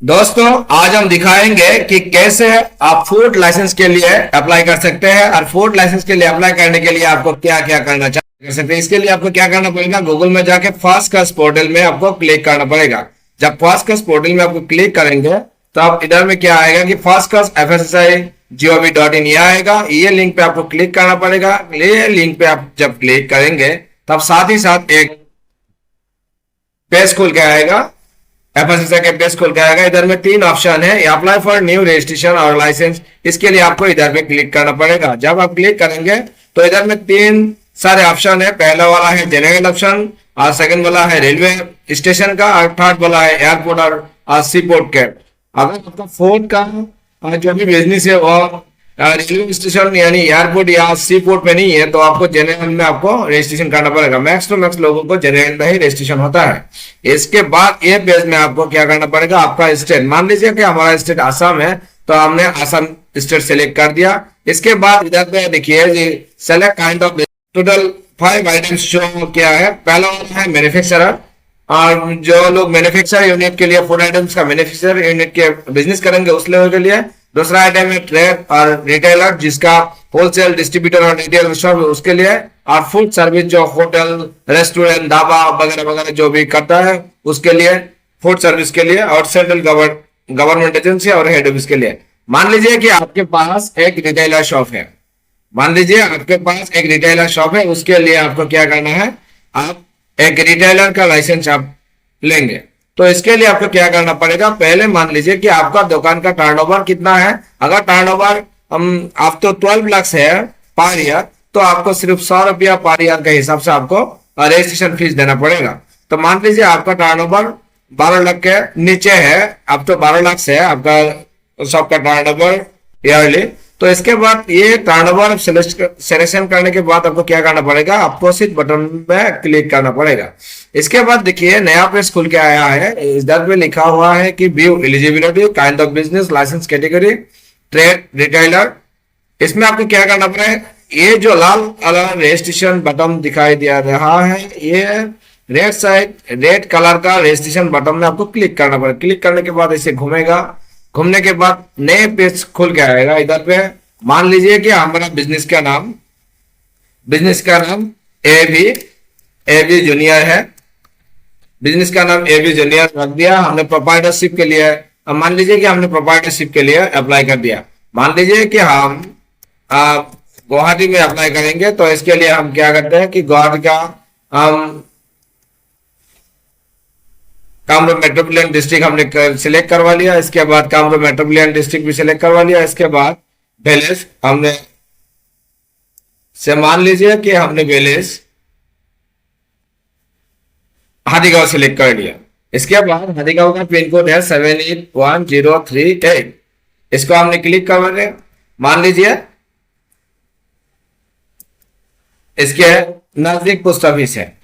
दोस्तों, आज हम दिखाएंगे कि कैसे आप फूड लाइसेंस के लिए अप्लाई कर सकते हैं और फूड लाइसेंस के लिए अप्लाई करने के लिए आपको क्या क्या करना चाहिए कर सकते हैं। इसके लिए आपको क्या करना पड़ेगा, गूगल में जाके फास्टकास्ट पोर्टल में आपको क्लिक करना पड़ेगा। जब फास्टकास्ट पोर्टल में आपको क्लिक करेंगे तो आप इधर में क्या आएगा कि फास्टकास्ट FSSAI.gov.in ये आएगा। ये लिंक पे आपको क्लिक करना पड़ेगा। ये लिंक पे आप जब क्लिक करेंगे तब साथ ही साथ एक पेज खुल के आएगा, FSSAI के पेज खुल के आएगा। इधर में तीन ऑप्शन है, अप्लाई फॉर न्यू रजिस्ट्रेशन और लाइसेंस। इसके लिए आपको इधर पे क्लिक करना पड़ेगा। जब आप क्लिक करेंगे तो इधर में तीन सारे ऑप्शन है। पहला वाला है जनरल ऑप्शन, और सेकंड वाला है रेलवे स्टेशन का, और थर्ड वाला है एयरपोर्ट और सी पोर्ट के। अगर आपका फूड का जो भी बिजनेस है वो रेलवे स्टेशन यानी एयरपोर्ट या सी पोर्ट पे नहीं है तो आपको जनरल में आपको रजिस्ट्रेशन करना पड़ेगा। मैक्स टू मैक्स लोगों को जनरल में ही रजिस्ट्रेशन होता है। इसके बाद ये पेज में आपको क्या करना पड़ेगा, आपका स्टेट, मान लीजिए कि हमारा स्टेट आसाम है तो हमने आसाम स्टेट सेलेक्ट कर दिया। इसके बाद इधर पे देखिए select kind of, total 5 items show किया है। पहला है मैन्युफैक्चरर, और जो लोग मैन्युफैक्चर यूनिट के लिए फूड आइटम्स का मैन्युफैक्चर यूनिट के बिजनेस करेंगे उस लेवल के लिए। दूसरा आइटम है ट्रेड और रिटेलर, जिसका होलसेल डिस्ट्रीब्यूटर और रिटेल शॉप उसके लिए। और फूड सर्विस जो होटल रेस्टोरेंट ढाबा वगैरह वगैरह जो भी करता है उसके लिए, फूड सर्विस के लिए। और सेंट्रल गवर्नमेंट एजेंसी और हेड ऑफिस के लिए। मान लीजिए कि आपके पास एक रिटेलर शॉप है, मान लीजिए आपके पास एक रिटेलर शॉप है, उसके लिए आपको क्या करना है, आप एक रिटेलर का लाइसेंस आप लेंगे। तो इसके लिए आपको क्या करना पड़ेगा, पहले मान लीजिए कि आपका दुकान का टर्नओवर कितना है। अगर टर्नओवर आप तो 12 लाख है पर ईयर, तो आपको सिर्फ 100 रुपया पर ईयर के हिसाब से आपको रजिस्ट्रेशन फीस देना पड़ेगा। तो मान लीजिए आपका टर्नओवर 12 लाख के नीचे है, अब तो 12 लाख से है आपका शॉप का टर्नओवर ईयरली। तो इसके बाद ये टर्नओवर सिलेक्शन करने के बाद आपको क्या करना पड़ेगा, अपोजिट बटन में क्लिक करना पड़ेगा। इसके बाद देखिए नया पेज खुल के आया है। इधर पे लिखा हुआ है कि view eligibility, kind of business, licence category, trade, retailer. इसमें आपको क्या करना पड़ेगा, ये जो लाल वाला रजिस्ट्रेशन बटन दिखाई दे रहा है, ये रेड कलर का रजिस्ट्रेशन बटन में आपको क्लिक करना पड़ेगा। क्लिक करने के बाद इसे घूमेगा, घूमने के बाद नए पेज खुल के आएगा। इधर पे मान लीजिए कि हमारा बिजनेस का नाम एबी जूनियर है। बिजनेस का नाम एबी जूनियर रख दिया हमने प्रोप्राइटरशिप के लिए। अब मान लीजिए कि हमने प्रोप्राइटरशिप के लिए अप्लाई कर दिया। मान लीजिए कि हम गुवाहाटी में अप्लाई करेंगे, तो इसके लिए हम क्या करते हैं कि गुवाहाटी का हम कामरूप मेट्रोपॉलिटन डिस्ट्रिक्ट हमने सिलेक्ट करवा लिया। इसके बाद कामरूप मेट्रोपॉलिटन डिस्ट्रिक्ट भी सिलेक्ट करवा लिया। इसके बाद विलेज हमने से मान लीजिए कि हमने विलेज हाथीगांव सिलेक्ट कर लिया। इसके बाद हाथीगांव का पिन कोड है 781038। इसको हमने क्लिक कर दिया। मान लीजिए इसके नजदीक पोस्ट ऑफिस है,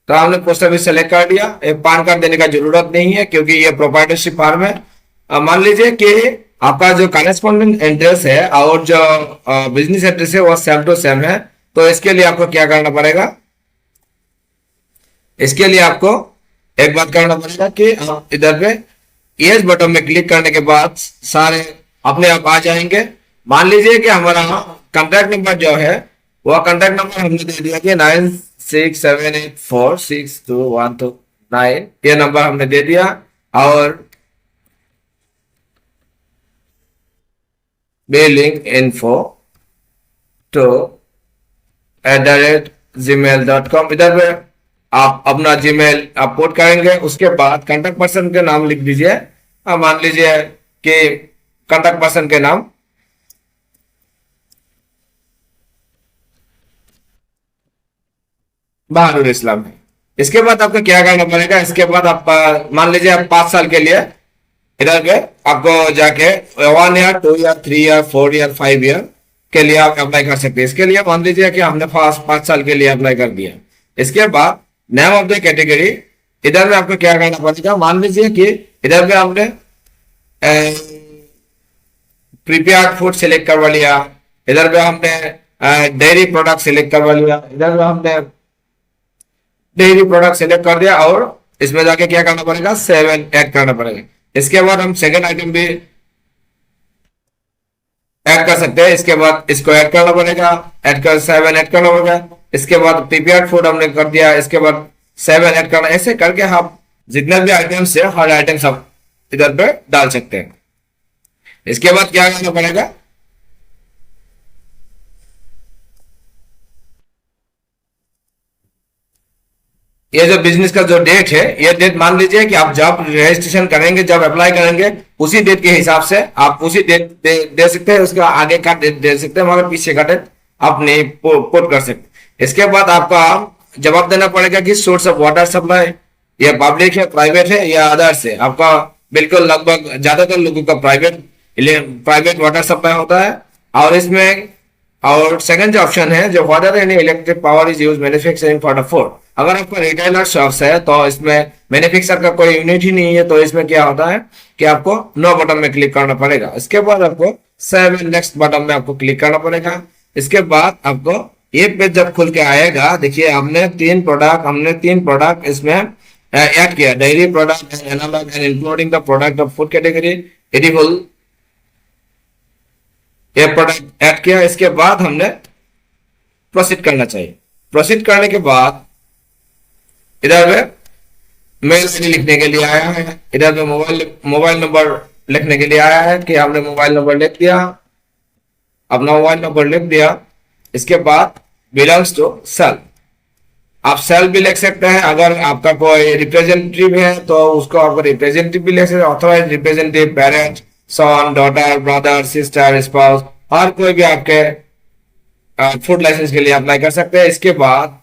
तो हमने पोस्ट ऑफिस सेलेक्ट कर दिया। पान कार्ड देने का जरूरत नहीं है क्योंकि ये प्रोप्राइटरशिप फार्म है। मान लीजिए कि आपका जो करेस्पॉन्डेंट एड्रेस है और जो बिजनेस एड्रेस है वो सेम टू सेम है। तो इसके लिए आपको क्या करना पड़ेगा, इसके लिए आपको एक बात करना पड़ेगा कि आप इधर पे यस बटन में क्लिक करने के बाद सारे अपने आप आ जाएंगे। मान लीजिए कि हमारा कॉन्टैक्ट नंबर जो है वो कॉन्टैक्ट नंबर हमने दे दिया कि 9678462129, ये नंबर हमने दे दिया। और बिलिंग इन्फो टू @gmail.com, इधर पे आप अपना जीमेल आप पोर्ट करेंगे। उसके बाद कॉन्टैक्ट पर्सन के नाम लिख दीजिए। मान लीजिए कि कॉन्टैक्ट पर्सन के नाम बहादुर इस्लाम है। इसके बाद आपको क्या करना पड़ेगा, इसके बाद आप मान लीजिए आप 5 साल के लिए इधर पे आपको जाके 1 year 2 year 3 year 4 year 5 year के लिए आप अप्लाई कर सकते हैं। इसके लिए मान लीजिए कि हमने 5 साल के लिए अप्लाई कर दिया। इसके बाद नेम ऑफ द कैटेगरी, इधर में आपको क्या करना पड़ेगा, मान लीजिए कि इधर पे हमने प्रिपेयर्ड फूड सिलेक्ट करवा लिया। इधर पे हमने डेयरी प्रोडक्ट सिलेक्ट करवा लिया। इधर पे हमने डेयरी प्रोडक्ट सिलेक्ट कर दिया और इसमें जाके क्या करना पड़ेगा, 7 ऐड करना पड़ेगा। इसके बाद हम सेकंड आइटम भी ऐड कर सकते हैं। इसके बाद इसको ऐड करना पड़ेगा, ऐड कर 7 ऐड करना पड़ेगा। इसके बाद प्रीपेयर्ड फूड हमने कर दिया, इसके बाद 7 ऐड करना। ऐसे करके आप जितने भी आइटम्स है हर आइटम्स आप इधर पे डाल सकते हैं। इसके बाद क्या करना पड़ेगा, ये जो बिजनेस का जो डेट है, ये डेट मान लीजिए कि आप जब रजिस्ट्रेशन करेंगे, जब अप्लाई करेंगे, उसी डेट के हिसाब से आप उसी डेट दे सकते हैं। उसका आगे का डेट दे सकते हैं, मगर पीछे का डेट आप नहीं पुट कर सकते। इसके बाद आपका जवाब देना पड़ेगा कि सोर्स ऑफ वाटर सप्लाई ये पब्लिक है, प्राइवेट है या अदर्स है। आपका बिल्कुल लगभग ज्यादातर लोगों का प्राइवेट वाटर सप्लाई होता है। और इसमें और सेकंड जो ऑप्शन है, जो water any electric power is use manufacturing for the food. अगर आपका रिटेलर शॉप्स है तो इसमें मैन्युफैक्चर का कोई यूनिट ही नहीं है, तो इसमें क्या होता है कि आपको नो बटन में क्लिक करना पड़ेगा। इसके बाद आपको 7 नेक्स्ट बटन में आपको क्लिक करना पड़ेगा। इसके बाद आपको ये पेज जब खुल के आएगा, देखिए हमने तीन प्रोडक्ट इसमें ऐड किया, dairy product and analogue and including the product of food category edible, ये प्रोडक्ट ऐड किया। इसके बाद हमने प्रोसीड करना चाहिए। प्रोसीड करने के बाद इधर में मेल आईडी लिखने के लिए आया है, इधर में मोबाइल नंबर लिखने के लिए आया है कि आपने मोबाइल नंबर लिख दिया, अपना मोबाइल नंबर लिख दिया। इसके बाद बिलोंग्स टू सेल, आप सेल भी लिख सकते हैं। अगर आपका कोई रिप्रेजेंटेटिव है तो उसको आप रिप्रेजेंटेटिव भी लिख सकते हैं, ऑथराइज रिप्रेजेंटेटिव, पेरेंट, सन, डॉटर, ब्रदर, सिस्टर, स्पाउस, हर कोई भी आपके फूड लाइसेंस के लिए अप्लाई कर सकते हैं। इसके बाद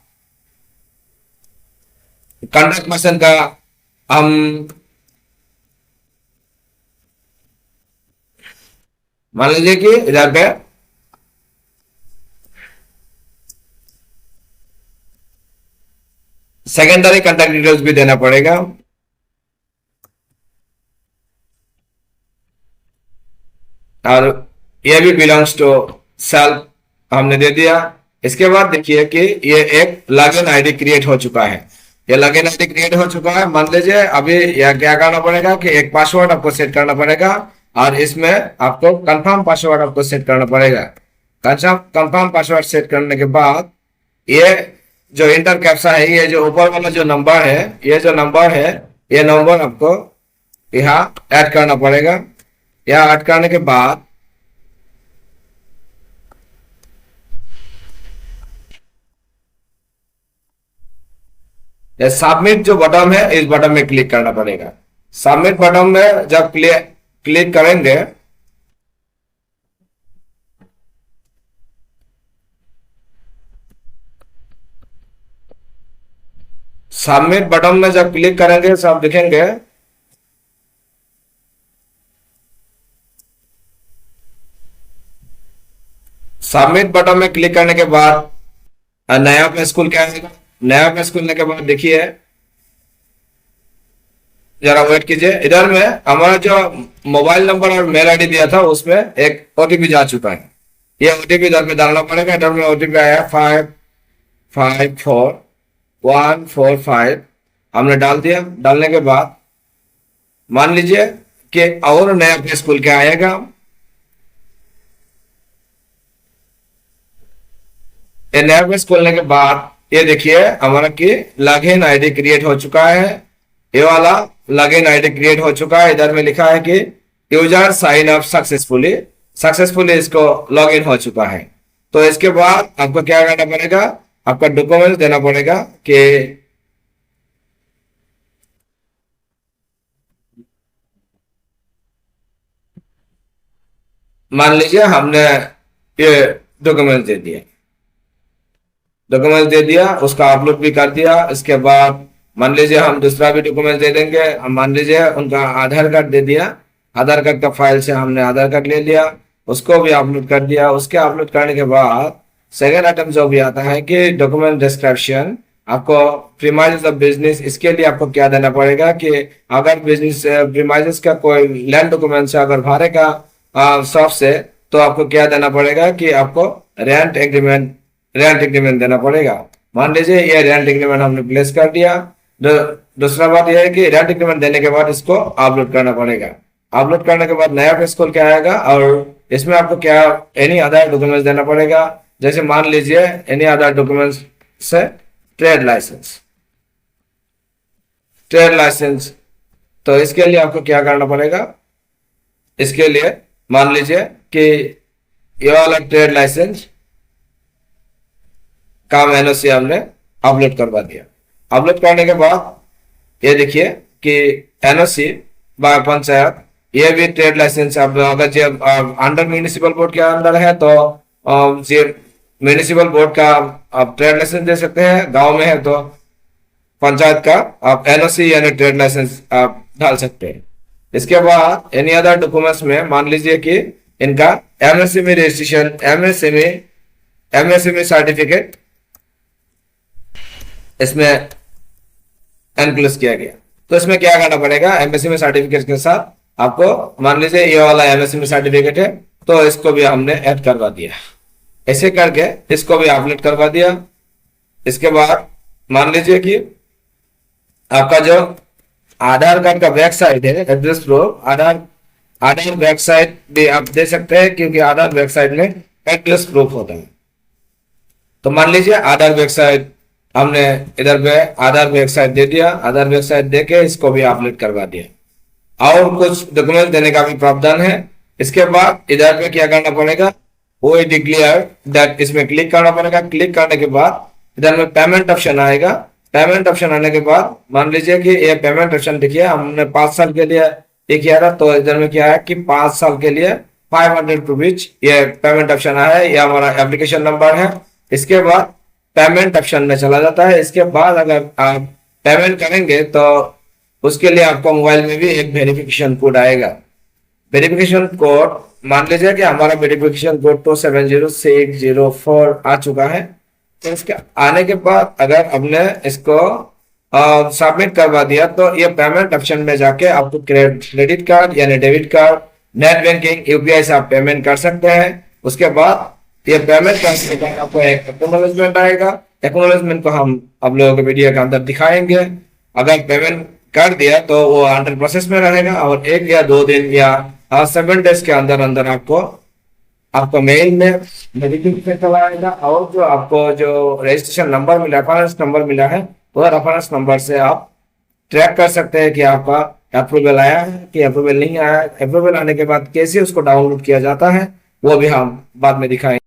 कॉन्टैक्ट पर्सन का हम मान लीजिए कि इधर पे सेकेंडरी कॉन्टैक्ट डिटेल्स भी देना पड़ेगा। और ये भी बिलोंग्स टू सेल्फ हमने दे दिया। इसके बाद देखिए कि ये एक लॉगिन आईडी क्रिएट हो चुका है, ये लॉगिन आईडी क्रिएट हो चुका है। मान लीजिए अभी यह क्या करना पड़ेगा कि एक पासवर्ड आपको सेट करना पड़ेगा, और इसमें आपको कंफर्म पासवर्ड आपको सेट करना पड़ेगा। कंफर्म पासवर्ड सेट करने के बाद ये जो इंटर कैप्चा है, ये जो ऊपर वाला जो नंबर है, ये जो नंबर है, ये नंबर आपको यहाँ ऐड करना पड़ेगा। यहाँ ऐड करने के बाद ये सबमिट जो बटन है, इस बटन में क्लिक करना पड़ेगा। सबमिट बटन में जब क्लिक करेंगे, सबमिट बटन में जब क्लिक करेंगे सब दिखेंगे सबमिट बटन में क्लिक करने के बाद नया पेज खुल के आएगा। नया पेज खुलने के बाद देखिए, जरा वेट कीजिए, इधर में हमारा जो मोबाइल नंबर और मेल आईडी दिया था उसमें एक ओटीपी जा चुका है। ये ओटीपी इधर में डालना पड़ेगा। इधर में ओटीपी आया 554145, हमने डाल दिया। डालने के बाद मान लीजिए कि और नया पेज खुल के आएगा। ये नया पेज खोलने के बाद ये देखिए हमारा कि लॉगिन आईडी क्रिएट हो चुका है। ये वाला लॉगिन आईडी क्रिएट हो चुका है। इधर में लिखा है कि यूजर साइन अप सक्सेसफुली इसको लॉगिन हो चुका है। तो इसके बाद आपको क्या करना पड़ेगा, आपका डॉक्यूमेंट देना पड़ेगा कि मान लीजिए हमने ये डॉक्यूमेंट दे दिया, उसका अपलोड भी कर दिया। इसके बाद मान लीजिए हम दूसरा भी डॉक्यूमेंट दे देंगे। हम मान लीजिए उनका आधार कार्ड दे दिया, आधार कार्ड का फाइल से हमने आधार कार्ड ले लिया, उसको भी अपलोड कर दिया। उसके अपलोड करने के बाद सेकेंड आइटम जो भी आता है कि डॉक्यूमेंट डिस्क्रिप्शन, आपको प्रीमाइसेस ऑफ बिजनेस, इसके लिए आपको क्या देना पड़ेगा कि अगर बिजनेस प्रीमाइसेस का कोई लैंड डॉक्यूमेंट से अगर भरेगा शॉप से, तो आपको क्या देना पड़ेगा कि आपको रेंट एग्रीमेंट देना पड़ेगा। मान लीजिए ये रेंट एग्रीमेंट हमने प्लेस कर दिया। दूसरा बात यह है कि रेंट इंक्रीमेंट देने के बाद इसको अपलोड करना पड़ेगा। अपलोड करने के बाद नया पेज खोल के आएगा और इसमें आपको क्या एनी अदर डॉक्यूमेंट्स देना पड़ेगा। जैसे मान लीजिए एनी अदर डॉक्यूमेंट्स से ट्रेड लाइसेंस, ट्रेड लाइसेंस, तो इसके लिए आपको क्या करना पड़ेगा। इसके लिए मान लीजिए कि ये वाला ट्रेड लाइसेंस का एनओसी हमने अपलोड करवा दिया। अपलोड करने के बाद ये देखिए कि एनओसी बाय पंचायत, ये भी ट्रेड लाइसेंस। अब अगर जब अंडर म्यूनिसिपल बोर्ड के अंदर है तो म्यूनिसिपल बोर्ड का आप ट्रेड लाइसेंस दे सकते हैं, गांव में है तो पंचायत का आप एनओसी यानी ट्रेड लाइसेंस आप डाल सकते हैं। इसके बाद एनी अदर डॉक्यूमेंट्स में मान लीजिए कि इनका एमएसएमई रजिस्ट्रेशन, एमएसएमई सर्टिफिकेट इसमें एनक्लोज किया गया। तो इसमें क्या करना पड़ेगा, एमएसएमई सर्टिफिकेट के साथ आपको मान लीजिए ये वाला एमएसएमई सर्टिफिकेट है तो इसको भी हमने ऐड करवा दिया। ऐसे करके इसको भी अपलोड करवा दिया। इसके बाद मान लीजिए कि आपका जो आधार कार्ड का बैक साइड है, एड्रेस प्रूफ, आधार बैक साइड भी आप दे सकते हैं क्योंकि आधार बैक साइड में एड्रेस प्रूफ होता है। तो मान लीजिए आधार बैक साइड हमने इधर पे आधार बैक साइड दे दिया, आधार बैक साइड देके इसको भी अपलोड करवा दिया। और कुछ डॉक्यूमेंट देने का भी प्रावधान है। इसके बाद इधर पे क्या करना पड़ेगा, वो डिक्लेयर दैट, इसमें क्लिक करना पड़ेगा। क्लिक करने के बाद इधर में पेमेंट ऑप्शन आएगा। पेमेंट ऑप्शन आने के बाद मान लीजिए कि ये पेमेंट ऑप्शन देखिए हमने 5 साल के लिए ये किया था, तो इधर में क्या है कि 5 साल के लिए 500 रुपीज ये पेमेंट ऑप्शन आया है, ये हमारा एप्लीकेशन नंबर है। इसके बाद पेमेंट ऑप्शन में चला जाता है। इसके बाद अगर आप पेमेंट करेंगे तो उसके लिए आपको मोबाइल में भी एक वेरिफिकेशन कोड आएगा। वेरिफिकेशन कोड मान लीजिए कि हमारा वेरिफिकेशन कोड तो 70604 आ चुका है। तो इसके आने के बाद अगर हमने इसको सबमिट करवा दिया तो ये पेमेंट ऑप्शन में जाके आपको क्रेडिट कार्ड यानी debit card, net banking, UPI से आप पेमेंट कर सकते हैं। उसके बाद ये पेमेंट करने के बाद आपको एक एक्नॉलेजमेंट आएगा। एक्नॉलेजमेंट को हम आप लोगों के वीडियो के अंदर दिखाएंगे। अगर पेमेंट कर दिया तो वो अंडर प्रोसेस में रहेगा और 1 या 2 दिन या 7 डेज के अंदर अंदर आपको मेल में नोटिफिकेशन आएगा। और जो आपको जो रजिस्ट्रेशन नंबर मिला, रेफरेंस नंबर मिला है, वो रेफरेंस नंबर से आप ट्रैक कर सकते हैं कि आपका अप्रूवल आया है कि अप्रूवल नहीं आया। अप्रूवल आने के बाद कैसे उसको डाउनलोड किया जाता है वो भी हम बाद में दिखाएंगे।